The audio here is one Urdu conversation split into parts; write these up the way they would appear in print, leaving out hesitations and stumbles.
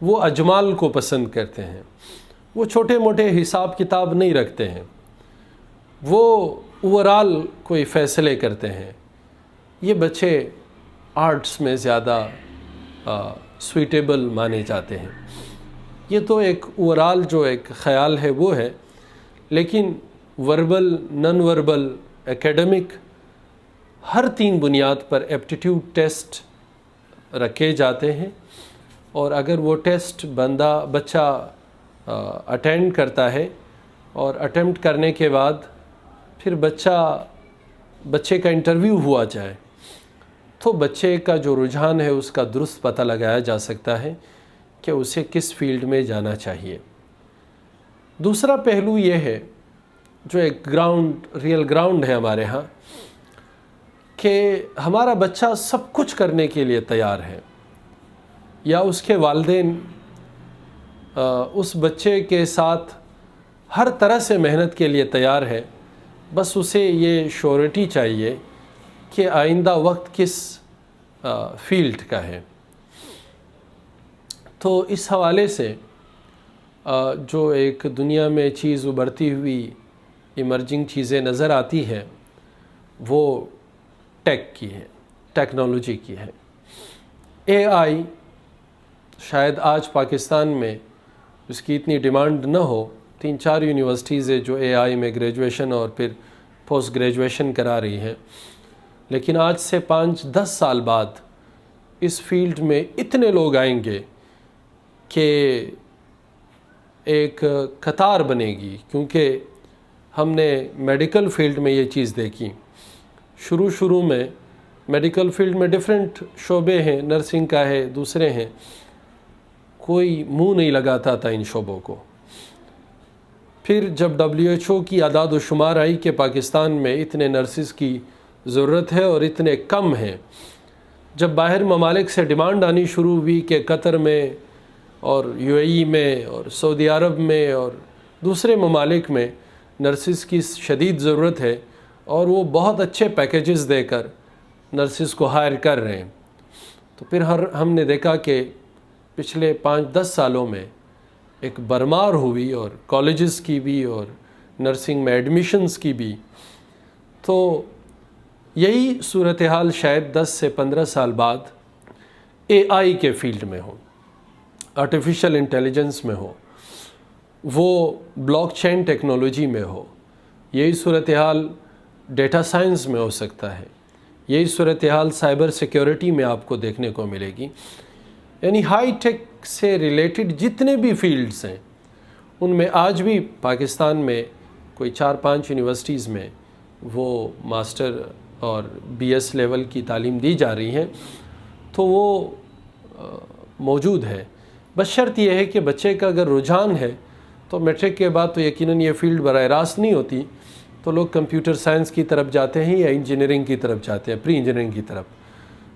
وہ اجمال کو پسند کرتے ہیں، وہ چھوٹے موٹے حساب کتاب نہیں رکھتے ہیں، وہ اوورال کوئی فیصلے کرتے ہیں۔ یہ بچے آرٹس میں زیادہ سویٹیبل مانے جاتے ہیں۔ یہ تو ایک اوورال جو ایک خیال ہے وہ ہے، لیکن وربل، نان وربل، ایکیڈمک، ہر 3 بنیاد پر ایپٹیٹیوڈ ٹیسٹ رکھے جاتے ہیں، اور اگر وہ ٹیسٹ بچہ اٹینڈ کرتا ہے اور اٹیمپٹ کرنے کے بعد پھر بچے کا انٹرویو ہوا جائے تو بچے کا جو رجحان ہے اس کا درست پتہ لگایا جا سکتا ہے کہ اسے کس فیلڈ میں جانا چاہیے۔ دوسرا پہلو یہ ہے جو ایک ریئل گراؤنڈ ہے ہمارے ہاں، کہ ہمارا بچہ سب کچھ کرنے کے لیے تیار ہے، یا اس کے والدین اس بچے کے ساتھ ہر طرح سے محنت کے لیے تیار ہے، بس اسے یہ شیورٹی چاہیے کہ آئندہ وقت کس فیلڈ کا ہے۔ تو اس حوالے سے جو ایک دنیا میں چیز ابھرتی ہوئی ایمرجنگ چیزیں نظر آتی ہے وہ ٹیک کی ہے، ٹیکنالوجی کی ہے۔ اے آئی شاید آج پاکستان میں اس کی اتنی ڈیمانڈ نہ ہو، 3-4 یونیورسٹیز ہے جو اے آئی میں گریجویشن اور پھر پوسٹ گریجویشن کرا رہی ہیں، لیکن آج سے 5-10 سال بعد اس فیلڈ میں اتنے لوگ آئیں گے کہ ایک قطار بنے گی، کیونکہ ہم نے میڈیکل فیلڈ میں یہ چیز دیکھی۔ شروع میں میڈیکل فیلڈ میں ڈیفرنٹ شعبے ہیں، نرسنگ کا ہے، دوسرے ہیں، کوئی منہ نہیں لگاتا تھا ان شعبوں کو۔ پھر جب WHO کی اعداد و شمار آئی کہ پاکستان میں اتنے نرسز کی ضرورت ہے اور اتنے کم ہیں، جب باہر ممالک سے ڈیمانڈ آنی شروع ہوئی کہ قطر میں اور UAE میں اور سعودی عرب میں اور دوسرے ممالک میں نرسز کی شدید ضرورت ہے اور وہ بہت اچھے پیکیجز دے کر نرسز کو ہائر کر رہے ہیں، تو پھر ہم نے دیکھا کہ پچھلے 5-10 سالوں میں ایک برمار ہوئی، اور کالجز کی بھی اور نرسنگ میں ایڈمیشنز کی بھی۔ تو یہی صورتحال شاید 10 سے 15 سال بعد اے آئی کے فیلڈ میں ہو، آرٹیفیشل انٹیلیجنس میں ہو، وہ بلاک چین ٹیکنالوجی میں ہو، یہی صورتحال ڈیٹا سائنس میں ہو سکتا ہے، یہی صورتحال سائبر سیکیورٹی میں آپ کو دیکھنے کو ملے گی۔ یعنی ہائی ٹیک سے ریلیٹڈ جتنے بھی فیلڈز ہیں ان میں آج بھی پاکستان میں کوئی 4-5 یونیورسٹیز میں وہ ماسٹر اور BS لیول کی تعلیم دی جا رہی ہیں، تو وہ موجود ہے۔ بس شرط یہ ہے کہ بچے کا اگر رجحان ہے تو میٹرک کے بعد تو یقیناً یہ فیلڈ براہ راست نہیں ہوتی، تو لوگ کمپیوٹر سائنس کی طرف جاتے ہیں یا انجینئرنگ کی طرف جاتے ہیں، پری انجینئرنگ کی طرف۔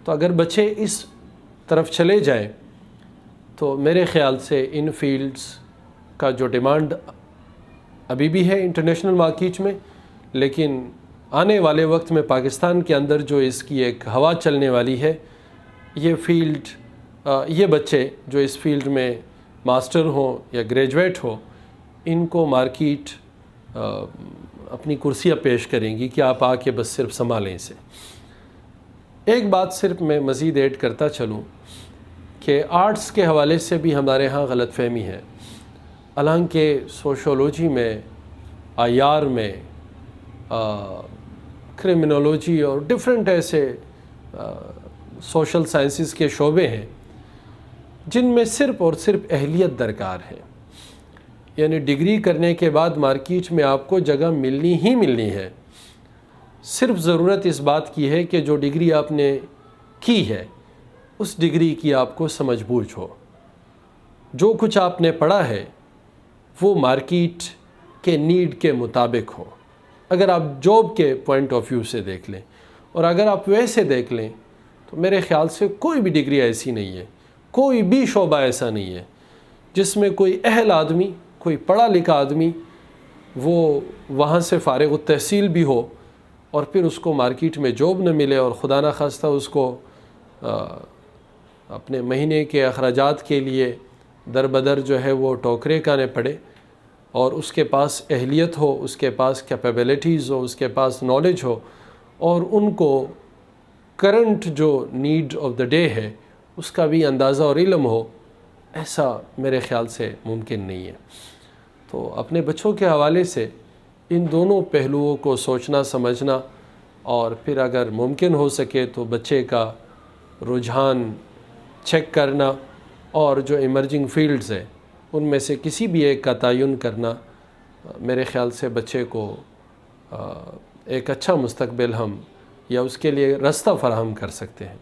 تو اگر بچے اس طرف چلے جائیں تو میرے خیال سے ان فیلڈز کا جو ڈیمانڈ ابھی بھی ہے انٹرنیشنل مارکیٹ میں، لیکن آنے والے وقت میں پاکستان کے اندر جو اس کی ایک ہوا چلنے والی ہے، یہ فیلڈ، یہ بچے جو اس فیلڈ میں ماسٹر ہوں یا گریجویٹ ہوں، ان کو مارکیٹ اپنی کرسیاں پیش کریں گی کہ آپ آ کے بس صرف سنبھالیں اسے۔ ایک بات صرف میں مزید ایڈ کرتا چلوں کہ آرٹس کے حوالے سے بھی ہمارے ہاں غلط فہمی ہے، حالانکہ سوشولوجی میں، IR میں، کرمنالوجی اور ڈیفرنٹ ایسے سوشل سائنسز کے شعبے ہیں جن میں صرف اور صرف اہلیت درکار ہے، یعنی ڈگری کرنے کے بعد مارکیٹ میں آپ کو جگہ ملنی ہی ملنی ہے۔ صرف ضرورت اس بات کی ہے کہ جو ڈگری آپ نے کی ہے اس ڈگری کی آپ کو سمجھ بوجھ ہو، جو کچھ آپ نے پڑھا ہے وہ مارکیٹ کے نیڈ کے مطابق ہو۔ اگر آپ جاب کے پوائنٹ آف ویو سے دیکھ لیں اور اگر آپ ویسے دیکھ لیں تو میرے خیال سے کوئی بھی ڈگری ایسی نہیں ہے، کوئی بھی شعبہ ایسا نہیں ہے جس میں کوئی اہل آدمی، کوئی پڑھا لکھا آدمی وہ وہاں سے فارغ التحصیل بھی ہو اور پھر اس کو مارکیٹ میں جاب نہ ملے اور خدا نخواستہ اس کو اپنے مہینے کے اخراجات کے لیے در بدر جو ہے وہ ٹوکرے کھانے پڑے، اور اس کے پاس اہلیت ہو، اس کے پاس کیپیبلٹیز ہو، اس کے پاس نالج ہو، اور ان کو کرنٹ جو نیڈ آف دا ڈے ہے اس کا بھی اندازہ اور علم ہو، ایسا میرے خیال سے ممکن نہیں ہے۔ تو اپنے بچوں کے حوالے سے ان دونوں پہلوؤں کو سوچنا سمجھنا، اور پھر اگر ممکن ہو سکے تو بچے کا رجحان چیک کرنا، اور جو ایمرجنگ فیلڈز ہیں ان میں سے کسی بھی ایک کا تعین کرنا، میرے خیال سے بچے کو ایک اچھا مستقبل ہم یا اس کے لیے راستہ فراہم کر سکتے ہیں۔